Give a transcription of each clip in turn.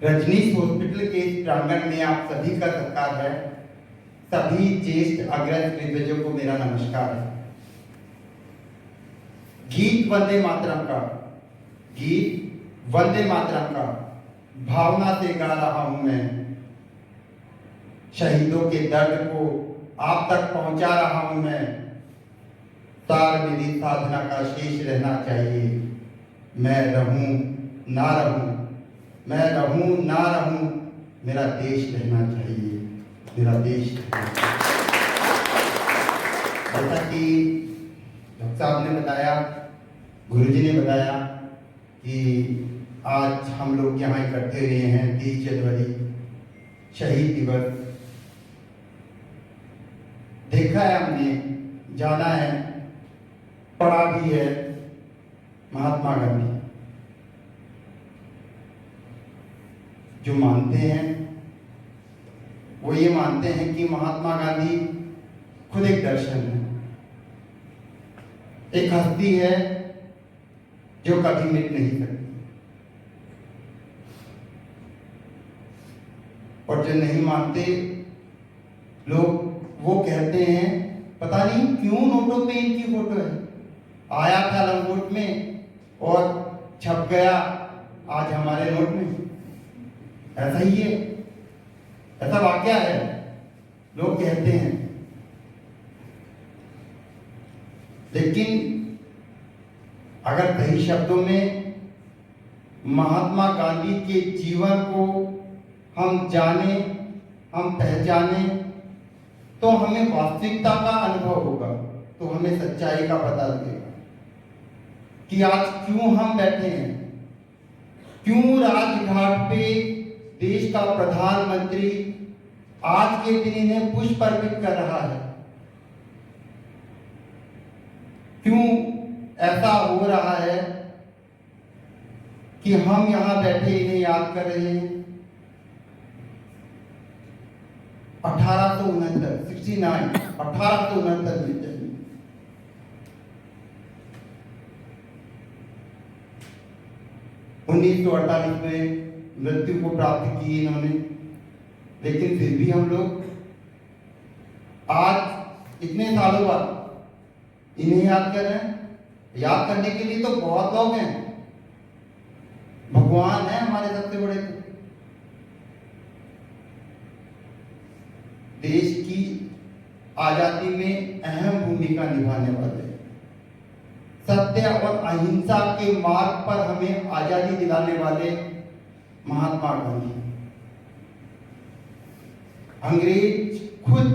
Rajneesh hospital के इस प्रांगण में आप सभी का सत्कार है। सभी ज्येष्ठ अग्रज दिग्गजों को मेरा नमस्कार है। गीत वंदे मातरम का भावना से गा रहा हूं मैं। शहीदों के दर्द को आप तक पहुंचा रहा हूं मैं। तार मेरी साधना का शेष रहना चाहिए। मैं रहूं ना रहूं, मेरा देश रहना चाहिए, मेरा देश। जैसा कि डॉक्टर साहब ने बताया, गुरुजी ने बताया कि आज हम लोग यहाँ इकट्ठे हुए हैं 30 जनवरी शहीद दिवस। देखा है हमने, जाना है, पढ़ा भी है महात्मा गांधी। जो मानते हैं वो ये मानते हैं कि महात्मा गांधी खुद एक दर्शन है, एक हस्ती है जो कभी मिट नहीं सकती। और जो नहीं मानते लोग वो कहते हैं पता नहीं क्यों नोटों पे इनकी फोटो है। आया था लंगोट में और छप गया आज हमारे नोट में। ऐसा ही है, ऐसा वाकया है, लोग कहते हैं। लेकिन अगर सही शब्दों में महात्मा गांधी के जीवन को हम जाने, हम पहचाने, तो हमें वास्तविकता का अनुभव होगा, तो हमें सच्चाई का पता लगेगा कि आज क्यों हम बैठे हैं, क्यों राजघाट पे देश का प्रधानमंत्री आज के दिन इन्हें पुष्प अर्पित कर रहा है, क्यों ऐसा हो रहा है कि हम यहां बैठे इन्हें याद कर रहे हैं। 1869 में जन्मी। उन्नीस 1948 में मृत्यु को प्राप्त की इन्होंने। लेकिन फिर भी हम लोग आज इतने सालों बाद इन्हें याद कर रहे हैं। याद करने के लिए तो बहुत लोग हैं, भगवान है हमारे सबसे बड़े। देश की आजादी में अहम भूमिका निभाने वाले, सत्य और अहिंसा के मार्ग पर हमें आजादी दिलाने वाले महात्मा गांधी। अंग्रेज खुद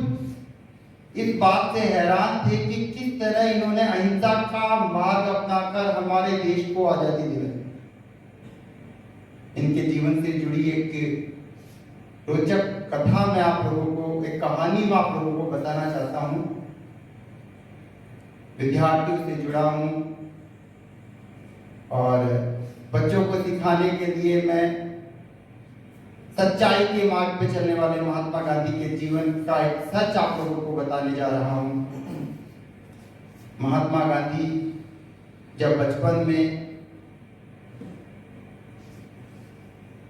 इस बात से हैरान थे कि किस तरह इन्होंने अहिंसा का मार्ग अपनाकर हमारे देश को आजादी दिलाई। इनके जीवन से जुड़ी एक रोचक कथा मैं आप लोगों को, एक कहानी मैं आप लोगों को बताना चाहता हूं। विद्यार्थियों से जुड़ा हूं और बच्चों को सिखाने के लिए मैं सच्चाई के मार्ग पे चलने वाले महात्मा गांधी के जीवन का एक सच आप लोगों को बताने जा रहा हूं। महात्मा गांधी जब बचपन में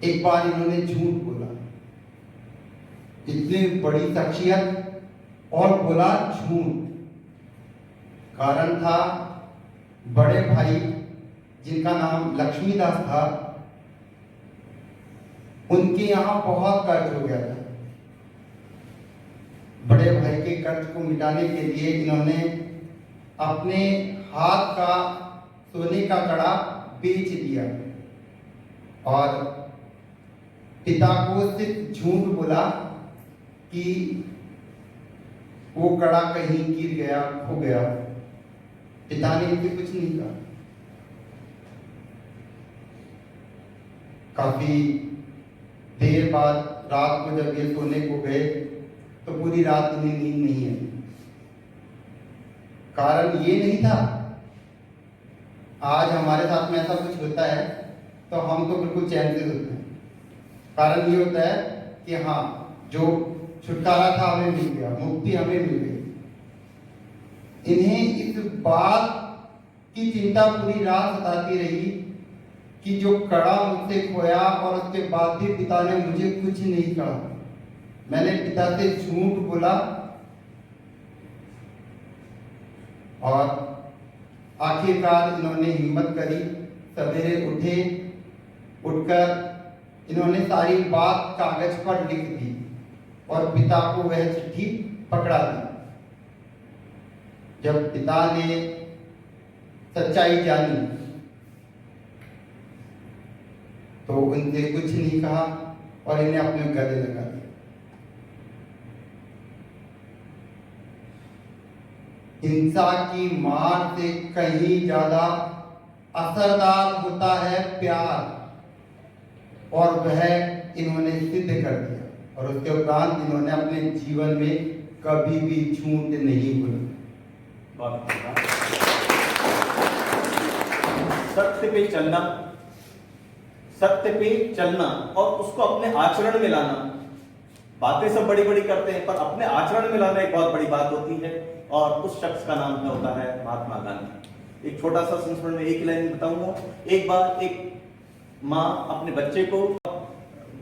एक बार इन्होंने झूठ बोला, इतनी बड़ी शख्सियत और बोला झूठ। कारण था बड़े भाई जिनका नाम लक्ष्मीदास था, उनके यहां बहुत कर्ज हो गया था। बड़े भाई के कर्ज को मिटाने के लिए इन्होंने अपने हाथ का सोने का कड़ा बेच दिया और पिता को सिर्फ झूठ बोला कि वो कड़ा कहीं गिर गया, खो गया। पिता ने इनसे कुछ नहीं कहा। काफी देर बाद रात को जब ये सोने को गए तो पूरी रात इन्हें नींद नहीं आई। कारण ये नहीं था, आज हमारे साथ में ऐसा कुछ होता है तो हम तो बिल्कुल चैन से सोते हैं। कारण ये होता है कि हाँ, जो छुटकारा था हमें मिल गया, मुक्ति हमें मिल गई। इन्हें इस बात की चिंता पूरी रात सताती रही कि जो कड़ा मुझसे खोया और उसके बाद भी पिता ने मुझे कुछ नहीं कहा। मैंने पिता से झूठ बोला और आखिरकार इन्होंने हिम्मत करी, सवेरे उठे, उठकर इन्होंने सारी बात कागज पर लिख दी और पिता को वह चिट्ठी पकड़ा दी। जब पिता ने सच्चाई जानी तो उनसे कुछ नहीं कहा और इन्हें अपने गले लगा दिया। हिंसा की मार से कहीं ज्यादा असरदार होता है प्यार, और वह इन्होंने सिद्ध कर दिया और उसके उपरांत इन्होंने अपने जीवन में कभी भी झूठ नहीं बोला। सत्य पे चलना, सत्य पे चलना और उसको अपने आचरण में लाना। बातें सब बड़ी बड़ी करते हैं पर अपने आचरण में लाना एक बहुत बड़ी बात होती है, और उस शख्स का नाम होता है महात्मा गांधी। एक छोटा सा संस्मरण में एक ही लाइन बताऊंगा। एक बार एक माँ अपने बच्चे को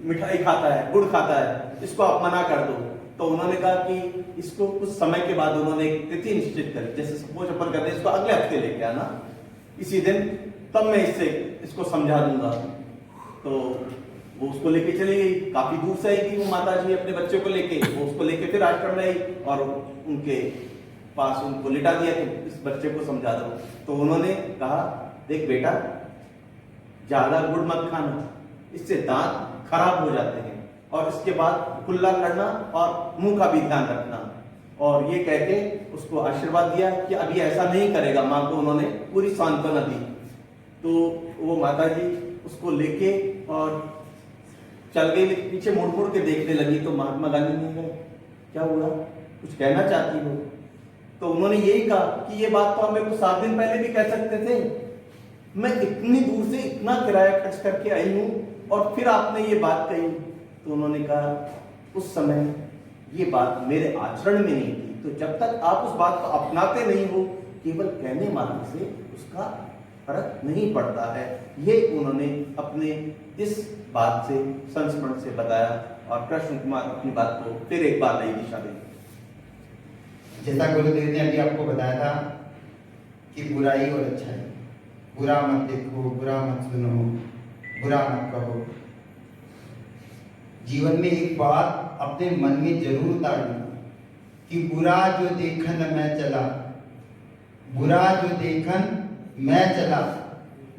मिठाई खाता है, गुड़ खाता है, इसको आप मना कर दो। तो उन्होंने कहा कि इसको कुछ समय के बाद उन्होंने एक तिथि निश्चित करी, जैसे सपोज अपन कहते हैं इसको अगले हफ्ते लेके आना, इसी दिन, तब मैं इसको समझा दूंगा। तो वो उसको लेके चली गई, काफी दूर से आई थी वो माता जी अपने बच्चे को लेके, वो उसको लेके फिर आश्रम में आई और उनके पास उनको लिटा दिया कि इस बच्चे को समझा दो। तो उन्होंने कहा, देख बेटा, ज्यादा गुड़ मत खाना, इससे दांत खराब हो जाते हैं, और इसके बाद कुल्ला करना और मुंह का भी ध्यान रखना। और ये कह के उसको आशीर्वाद दिया कि अभी ऐसा नहीं करेगा। माँ को उन्होंने पूरी सांत्वना दी। तो वो माता जी उसको लेके और चल गई, पीछे मुड़ मुड़ के देखने लगी। तो महात्मा गांधी ने कहा, क्या हुआ, कुछ कहना चाहती हो? तो उन्होंने यही कहा कि ये बात तो हमें कुछ 7 दिन पहले भी कह सकते थे, मैं इतनी दूर से इतना किराया खर्च करके आई हूं और फिर आपने ये बात कही। तो उन्होंने कहा, उस समय ये बात मेरे आचरण में नहीं थी, तो जब तक आप उस बात को अपनाते नहीं हो, केवल कहने मात्र से उसका फर्क नहीं पड़ता है। ये उन्होंने अपने इस बात से, संस्मरण से बताया और कृष्ण कुमार अपनी बात को फिर एक बार नई दिशा दी। जैसा गुरुदेव ने अभी आपको बताया था कि बुराई और अच्छाई, बुरा मत देखो, बुरा मत सुनो, बुरा मत कहो। जीवन में एक बात अपने मन में जरूर उतारना कि बुरा जो देखन मैं चला, बुरा जो देखन मैं चला,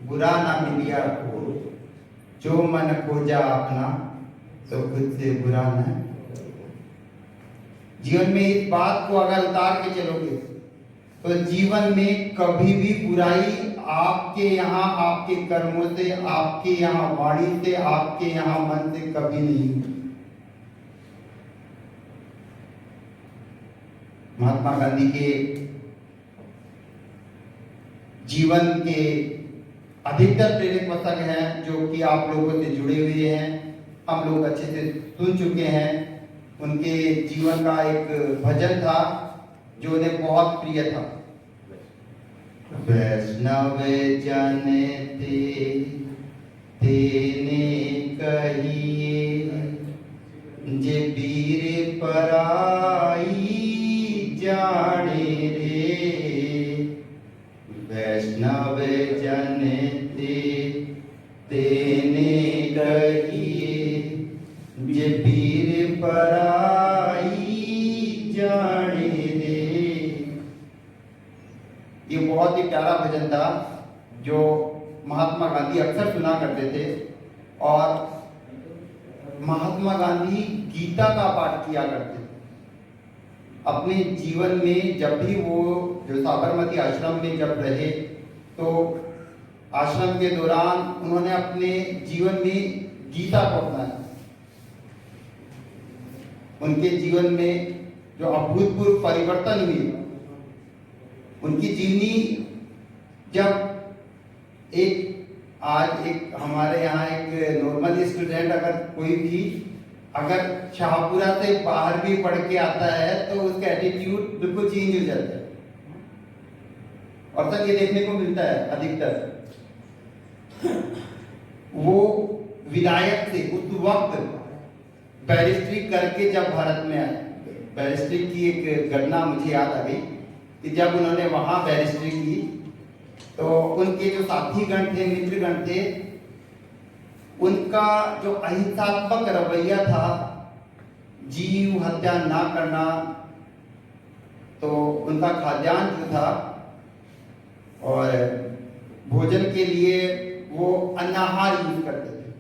बुरा ना मिलिया को, जो मन खोजा अपना तो खुद से बुरा न। जीवन में इस बात को अगर उतार के चलोगे तो जीवन में कभी भी बुराई आपके यहाँ, आपके कर्मों से, आपके यहाँ वाणी से, आपके यहाँ मन से कभी नहीं हुई। महात्मा गांधी के जीवन के अधिकतर प्रेरक वचन हैं जो कि आप लोगों से जुड़े हुए हैं, हम लोग अच्छे से सुन चुके हैं। उनके जीवन का एक भजन था जो उन्हें बहुत प्रिय था। वैष्णव जन तेने कहिए, जे वीर पराई जाने रे। वैष्णव जन तेने कहिए, जे वीर पराई जाने रे। ये बहुत ही प्यारा भजन था जो महात्मा गांधी अक्सर सुना करते थे, और महात्मा गांधी गीता का पाठ किया करते थे अपने जीवन में। जब भी वो जो साबरमती आश्रम में जब रहे तो आश्रम के दौरान उन्होंने अपने जीवन में गीता को अपनाया। उनके जीवन में जो अभूतपूर्व परिवर्तन हुए, उनकी जीवनी जब आज एक हमारे यहाँ एक नॉर्मल स्टूडेंट अगर कोई भी अगर शाहपुरा से बाहर भी पढ़ के आता है तो उसका एटीट्यूड बिल्कुल चेंज हो जाता है, और तक ये देखने को मिलता है अधिकतर। वो विलायत से उस वक्त बैरिस्ट्री करके जब भारत में आए, बैरिस्ट्री की एक घटना मुझे याद आ गई कि जब उन्होंने वहाँ बैरिस्ट्री की तो उनके जो साथीगण थे, मित्रगण थे, उनका जो अहिंसात्मक रवैया था, जीव हत्या ना करना, तो उनका खाद्यान्न जो था और भोजन के लिए वो अन्नाहार यूज करते थे,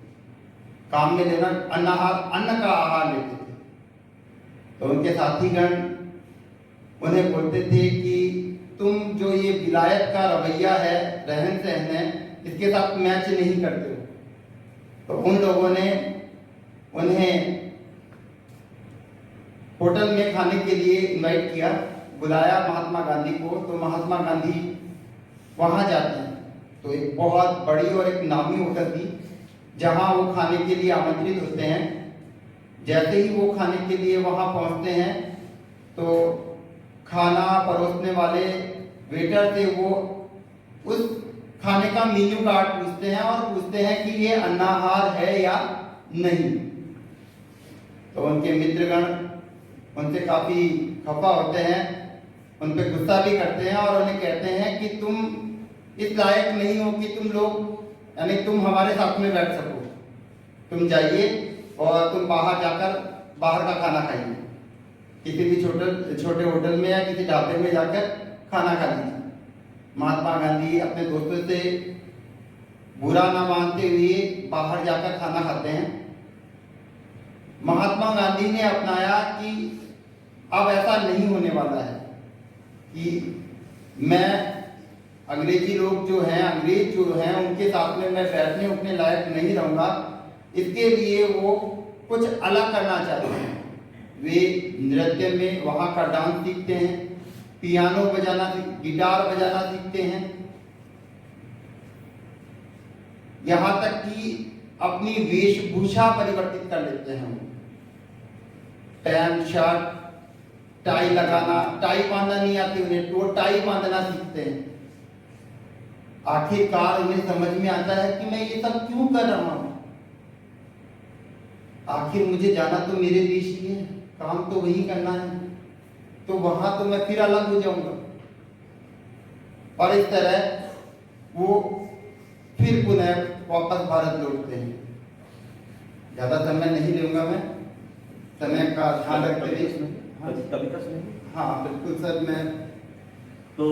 काम में लेना अन्नाहार, अन्न का आहार लेते थे। तो उनके साथीगण उन्हें बोलते थे कि तुम जो ये विलायत का रवैया है, रहन सहन है, इसके साथ मैच नहीं करते हो। तो उन लोगों ने उन्हें होटल में खाने के लिए इनवाइट किया, बुलाया महात्मा गांधी को। तो महात्मा गांधी वहां जाते हैं तो एक बहुत बड़ी और एक नामी होटल थी जहां वो खाने के लिए आमंत्रित होते हैं। जैसे ही वो खाने के लिए वहां पहुंचते हैं तो खाना परोसने वाले वेटर से वो उस खाने का मेन्यू कार्ड पूछते हैं और पूछते हैं कि ये अन्नाहार है या नहीं। तो उनके मित्रगण उनसे काफी खफा होते हैं, उन पे गुस्सा भी करते हैं और उन्हें कहते हैं कि तुम इस लायक नहीं हो कि तुम लोग, यानी तुम हमारे साथ में बैठ सको, तुम जाइए और तुम बाहर जाकर बाहर का खाना खाइए, किसी भी छोटे होटल में या किसी ढाबे में जाकर खाना खा लीजिए। महात्मा गांधी अपने दोस्तों से बुरा ना मानते हुए बाहर जाकर खाना खाते हैं। महात्मा गांधी ने अपनाया कि अब ऐसा नहीं होने वाला है कि मैं अंग्रेज जो हैं उनके साथ में मैं बैठने उठने लायक नहीं रहूंगा। इसके लिए वो कुछ अलग करना चाहते हैं। वे नृत्य में वहाँ का डांस सीखते हैं, पियानो बजाना, गिटार बजाना सीखते हैं, यहाँ तक कि अपनी वेशभूषा परिवर्तित कर लेते हैं। पैंट शर्ट टाई लगाना, टाई बांधना नहीं आती उन्हें तो टाई बांधना सीखते हैं। आखिरकार उन्हें समझ में आता है कि मैं ये सब क्यों कर रहा हूं, आखिर मुझे जाना तो मेरे देश ही है, काम तो वही करना है, तो वहां तो मैं फिर अलग हो जाऊंगा। और इस तरह वो फिर पुनः वापस भारत लौटते हैं। ज्यादा समय नहीं लूंगा मैं, समय का ध्यान रखते हुए। कविता सुनेंगे? हाँ बिल्कुल सर। मैं तो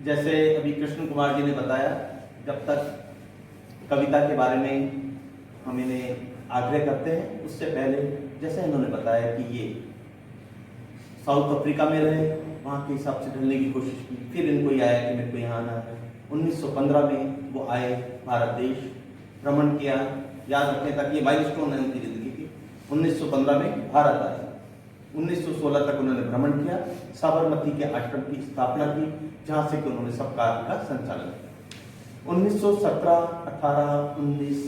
जैसे अभी कृष्ण कुमार जी ने बताया, जब तक कविता के बारे में हम इन्हें आग्रह करते हैं, उससे पहले जैसे इन्होंने बताया कि ये साउथ अफ्रीका में रहे, वहाँ के हिसाब से ढलने की कोशिश की, फिर इनको ये आया कि मेरे को यहाँ आना है। 1915 में वो आए, भारत देश भ्रमण किया। याद रखने तक ये माइलस्टोन है उनकी जिंदगी की। 1915 में भारत आए, 1916 तक उन्होंने भ्रमण किया, साबरमती के आश्रम की स्थापना की, जहाँ से कि उन्होंने सब कार्य का संचालन किया। 1917, 18, 19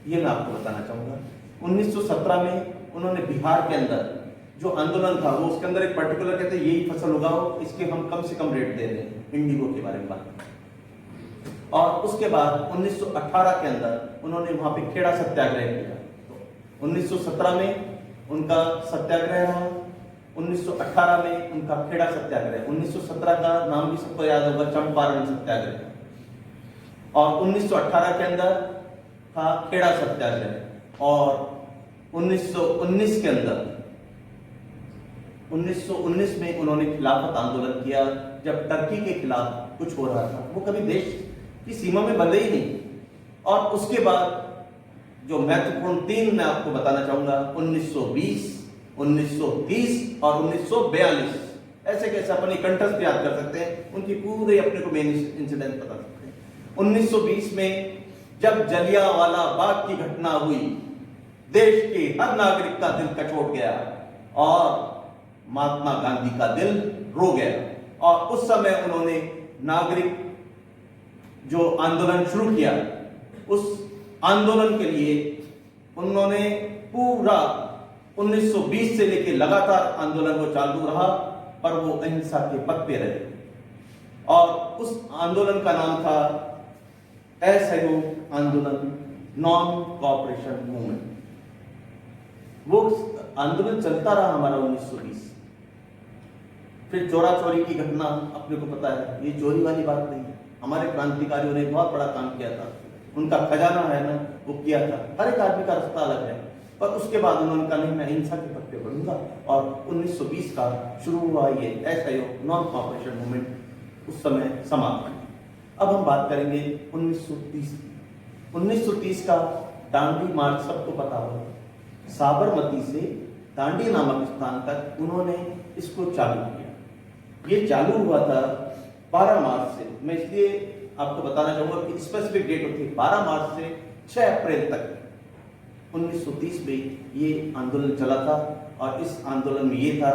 ये मैं आपको बताना चाहूँगा। 1917 में उन्होंने बिहार के अंदर जो आंदोलन था, वो उसके अंदर एक पर्टिकुलर कहते हैं यही फसल उगाओ, इसके हम कम से कम रेट दे रहे हैं, इंडिगो के बारे में बात। और उसके बाद 1918 के अंदर उन्होंने वहाँ पे खेड़ा सत्याग्रह किया। तो 1917 में उनका सत्याग्रह रहा, 1918 में उनका खेड़ा सत्याग्रह, 1917 का नाम भी सबको याद होगा, चंपारण सत्याग्रह, और 1918 के अंदर था खेड़ा सत्याग्रह। और 1919 के अंदर 1919 में उन्होंने खिलाफत आंदोलन किया, जब टर्की के खिलाफ कुछ हो रहा था। वो कभी देश की सीमा में बंधे ही नहीं। और उसके बाद जो महत्वपूर्ण 3 मैं आपको बताना चाहूंगा, 1920, 1930 और 1942। ऐसे कैसे अपन कंठस्थ याद कर सकते हैं, उनकी पूरे अपने को मेन इंसिडेंट बता सकते हैं। 1920 में जब जलियांवाला बाग की घटना हुई, देश के हर नागरिक का दिल कचोट गया और महात्मा गांधी का दिल रो गया। और उस समय उन्होंने नागरिक जो आंदोलन शुरू किया, उस आंदोलन के लिए उन्होंने पूरा 1920 से लेकर लगातार आंदोलन वो चालू रहा, पर वो अहिंसा के पथ पे रहे। और उस आंदोलन का नाम था असहयोग आंदोलन नॉन कॉपरेशन मूवमेंट। वो आंदोलन चलता रहा हमारा 1920। फिर चोरा चोरी की घटना अपने को पता है, ये चोरी वाली बात नहीं है। हमारे क्रांतिकारियों ने बहुत बड़ा काम किया था, उनका खजाना है ना वो किया था। हर एक आदमी का रास्ता अलग है, पर उसके बाद उन्होंने कहा नहीं मैं अहिंसा के पथ पे बढ़ूंगा, और 1920 का शुरू हुआ ये असहयोग नॉन कॉपरेशन मूवमेंट उस समय समाप्त हुआ। अब हम बात करेंगे 1930 की। 1930 का दांडी मार्च सबको पता होगा। साबरमती से दांडी नामक स्थान तक उन्होंने इसको चालू किया। ये चालू हुआ था 12 मार्च से। मैं इसलिए आपको बताना चाहूंगा कि स्पेसिफिक डेट होती है 12 मार्च से 6 अप्रैल तक 1930 में ये आंदोलन चला था। और इस आंदोलन में ये था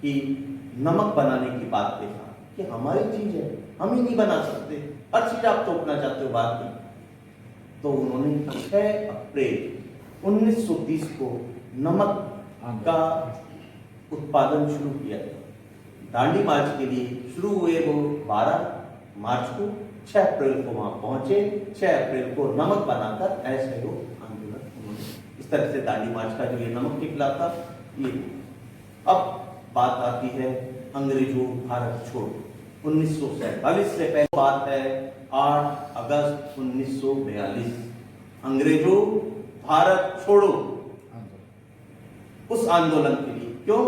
कि नमक बनाने की बात पे था कि हमारी चीज है, हम ही नहीं बना सकते, हर चीज आप तोड़ना चाहते हो बात की। तो उन्होंने 6 अप्रैल 1930 को नमक का उत्पादन शुरू किया। दांडी मार्च के लिए शुरू हुए वो 12 मार्च को, 6 अप्रैल को वहां पहुंचे। 6 अप्रैल को नमक बनाकर असहयोग आंदोलन उन्होंने इस तरह से दांडी मार्च का जो ये नमक के खिलाफ था ये। अब बात आती है अंग्रेजों भारत छोड़ो। 1947 से पहले बात है 8 अगस्त 1942। अंग्रेजों भारत छोड़ो उस आंदोलन के लिए। क्यों,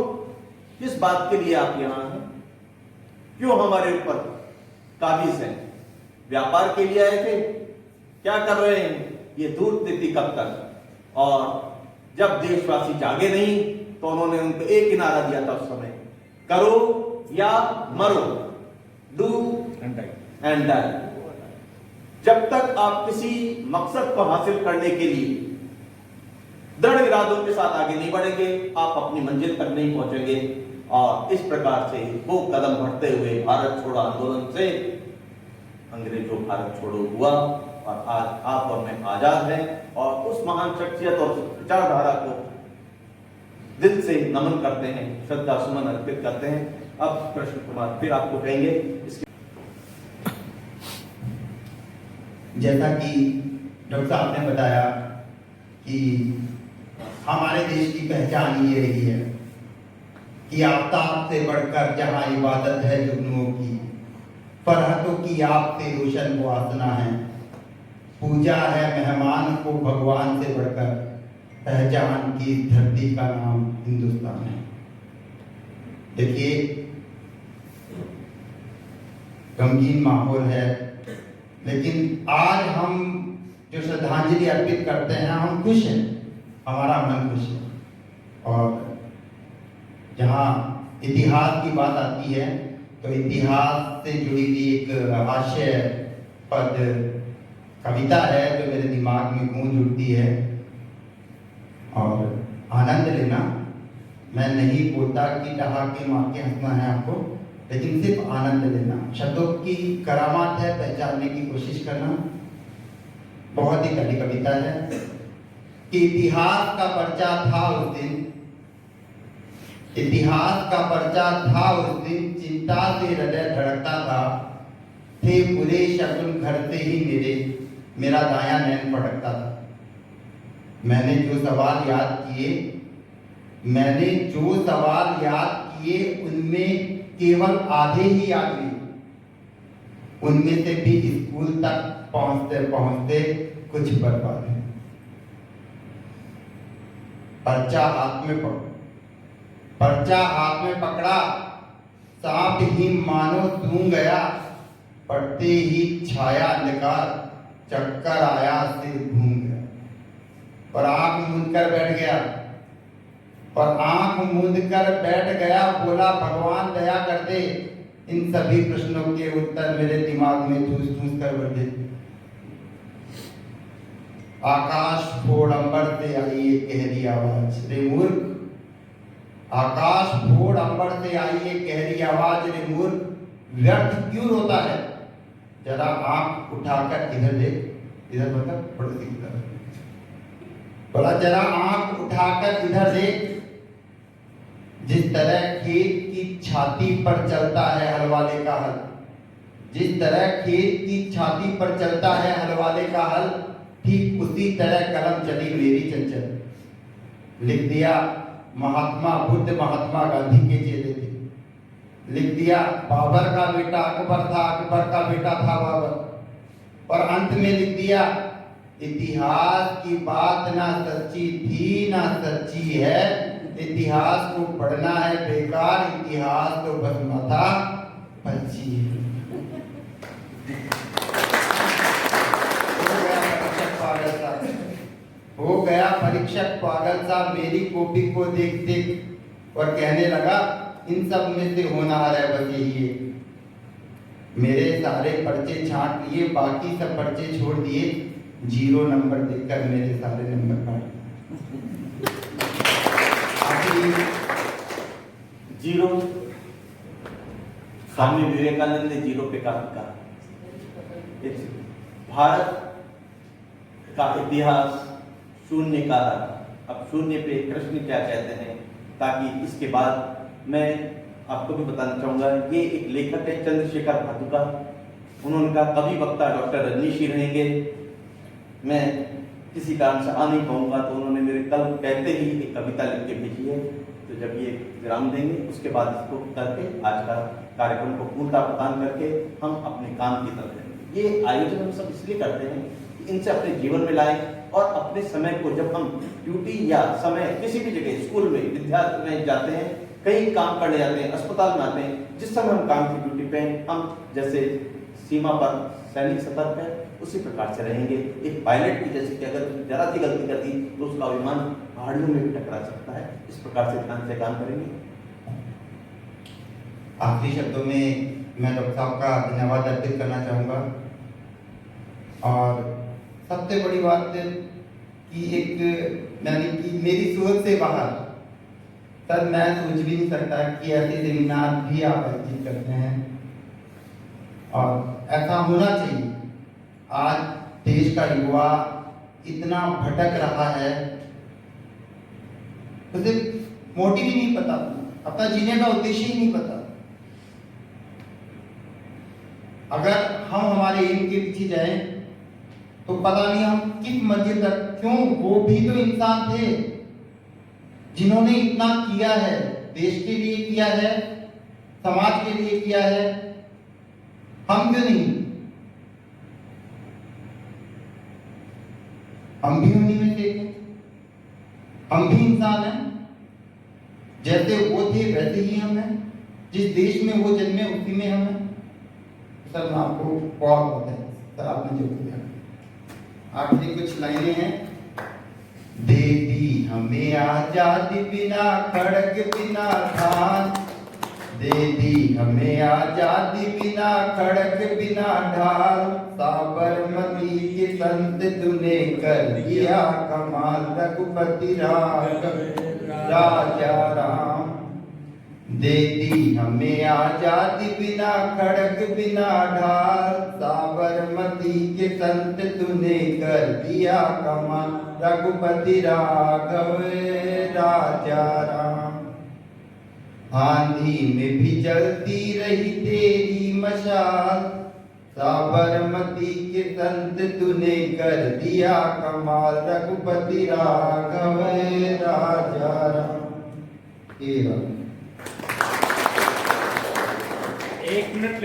किस बात के लिए आप यहां हैं, क्यों हमारे ऊपर काबिज हैं? व्यापार के लिए आए थे, क्या कर रहे हैं ये दूर देती कब तक। और जब देशवासी जागे नहीं तो उन्होंने उनको एक ही नारा दिया था उस समय, करो या मरो, डू एंड डाई। जब तक आप किसी मकसद को हासिल करने के लिए दृढ़ इरादों के साथ आगे नहीं बढ़ेंगे, आप अपनी मंजिल तक नहीं पहुंचेंगे। और इस प्रकार से वो कदम बढ़ते हुए भारत छोड़ो आंदोलन से अंग्रेजों भारत छोड़ो हुआ, और आज आप और मैं आजाद हैं। और उस महान शख्सियत और विचारधारा को दिल से नमन करते हैं, श्रद्धा सुमन अर्पित करते हैं। अब कृष्ण कुमार फिर आपको कहेंगे इसके। जैसा कि डॉक्टर साहब ने बताया कि हमारे देश की पहचान ये रही है कि आफ्ताब से बढ़कर जहां इबादत है जुगनुओं की, फरहतों की आप से रोशन वो आसना है, पूजा है मेहमान को भगवान से बढ़कर, पहचान की धरती का नाम हिंदुस्तान है। देखिए गमगीन माहौल है, लेकिन आज हम जो श्रद्धांजलि अर्पित करते हैं हम खुश हैं, हमारा मन खुश है। और जहाँ इतिहास की बात आती है तो इतिहास से जुड़ी हुई एक हास्य पद कविता है जो मेरे दिमाग में गूंज उठती है। और आनंद लेना, मैं नहीं बोलता कि ठहाके मार के हंसना है आपको, लेकिन सिर्फ आनंद लेना, शब्दों की करामात है, पहचानने की कोशिश करना। बहुत ही प्यारी कविता है कि इतिहास का पर्चा था उस दिन, इतिहास का पर्चा था उस दिन, चिंता से हृदय धड़कता था, थे बुरे शकुन घर से ही मेरा दायां नैन फटकता था। मैंने जो सवाल याद किए उनमें केवल आधे ही याद हुए, उनमें से भी स्कूल तक पहुंचते पहुंचते कुछ बर्बाद है। पर्चा हाथ में पकड़ा, सांप ही मानो सूंघ गया, पड़ते ही छाया अंधकार, चक्कर आया सिर घूम गया। और आंख मूंद कर बैठ गया, बोला भगवान दया कर दे, इन सभी प्रश्नों के उत्तर मेरे दिमाग में ठूस ठूस कर भर दे। आकाश फोड़ अंबर से आई एक गहरी आवाज, रे मूर्ख, आकाश फोड़ अंबर से आई एक गहरी आवाज, रे मूर्ख, व्यर्थ क्यों रोता है, जरा आंख उठाकर इधर देख, इधर मतलब पड़ोसी की तरफ, बोला जरा आंख उठाकर इधर देख, जिस तरह खेत की छाती पर चलता है हलवाले का हल, जिस तरह खेत की छाती पर चलता है हलवाले का हल, ठीक उसी तरह कलम चली मेरी चंचल। लिख दिया महात्मा बुद्ध महात्मा गांधी के चेले थे। लिख दिया बाबर का बेटा अकबर था, अकबर का बेटा था बाबर। और अंत में लिख दिया इतिहास की बात ना सच्ची थी ना सच्ची है, इतिहास को पढ़ना है बेकार, इतिहास तो बस माथा पच्ची है। हो गया परीक्षक पागल सा मेरी कॉपी को देख देख और कहने लगा इन सब में से होनहार है बस यही है। मेरे सारे पर्चे छांट लिए, बाकी सब पर्चे छोड़ दिए, 0 नंबर देकर मेरे सारे नंबर काट दिए। जीरो, स्वामी विवेकानंद ने 0 पे काफी कहा। भारत का इतिहास शून्य का रहा। अब शून्य पे कृष्ण क्या कहते हैं, ताकि इसके बाद मैं आपको भी बताना चाहूंगा। ये एक लेखक है चंद्रशेखर भातुका। उन्होंने कहा कवि वक्ता डॉक्टर रजनीश रहेंगे, मैं किसी कारण से आ नहीं पाऊंगा, तो उन्होंने मेरे कल कहते ही एक कविता लिख के भेजी है। तो जब ये विराम देंगे उसके बाद इसको करके आज का कार्यक्रम को पूर्णता प्रदान करके हम अपने काम की तरफ जाएंगे। ये आयोजन हम सब इसलिए करते हैं कि इनसे अपने जीवन में लाएं और अपने समय को, जब हम ड्यूटी या समय किसी भी जगह स्कूल में विद्यार्थी में जाते हैं, कहीं काम करने जाते हैं, अस्पताल में आते हैं, जिस समय हम काम की ड्यूटी पे हैं, हम जैसे सीमा पर सैनिक सतर्क है उसी प्रकार से रहेंगे। एक पायलट की जैसे कि अगर जरा सी गलती कर दी तो उसका विमान पहाड़ियों में भी टकरा सकता है। इस प्रकार से ध्यान से काम करेंगे। आखिरी शब्दों में मैं डॉक्टर साहब का धन्यवाद अर्पित करना चाहूँगा। और सबसे बड़ी बात कि एक यानी कि मेरी सोच से बाहर सर मैं सोच भी नहीं सकता कि ऐसे सेमिनार भी आप आयोजित करते हैं, और ऐसा होना चाहिए। आज देश का युवा इतना भटक रहा है, उसे मोटिव ही नहीं पता, अपना जीने का उद्देश्य ही नहीं पता। अगर हम हमारे एम के पीछे जाएं तो पता नहीं हम किस मंजिल तक, क्यों वो भी तो इंसान थे जिन्होंने इतना किया है, देश के लिए किया है, समाज के लिए किया है, हम क्यों नहीं? हम भी उन्हीं में से हैं, हम भी इंसान हैं, जैसे वो थे वैसे ही हम हैं, जिस देश में वो जन्मे उसी में हम हैं। सर मैं आपको बहुत है सर, आपने जो किया। आखिरी कुछ लाइनें हैं। दे दी हमें आजादी बिना खड़ग बिना ढाल, दे दी हमें आजादी बिना खड़ग बिना ढाल, साबरमती के संत तूने कर दिया कमाल, रघुपति राजा राम। दे दी हमें आजादी बिना खड़ग बिना ढाल, साबरमती के संत तूने कर दिया कमाल, रघुपति राघव राजा राम। आंधी में भी जलती रही तेरी मशाल, साबरमती के संत तूने कर दिया कमाल, रघुपति राघव राजा राम। 1 मिनट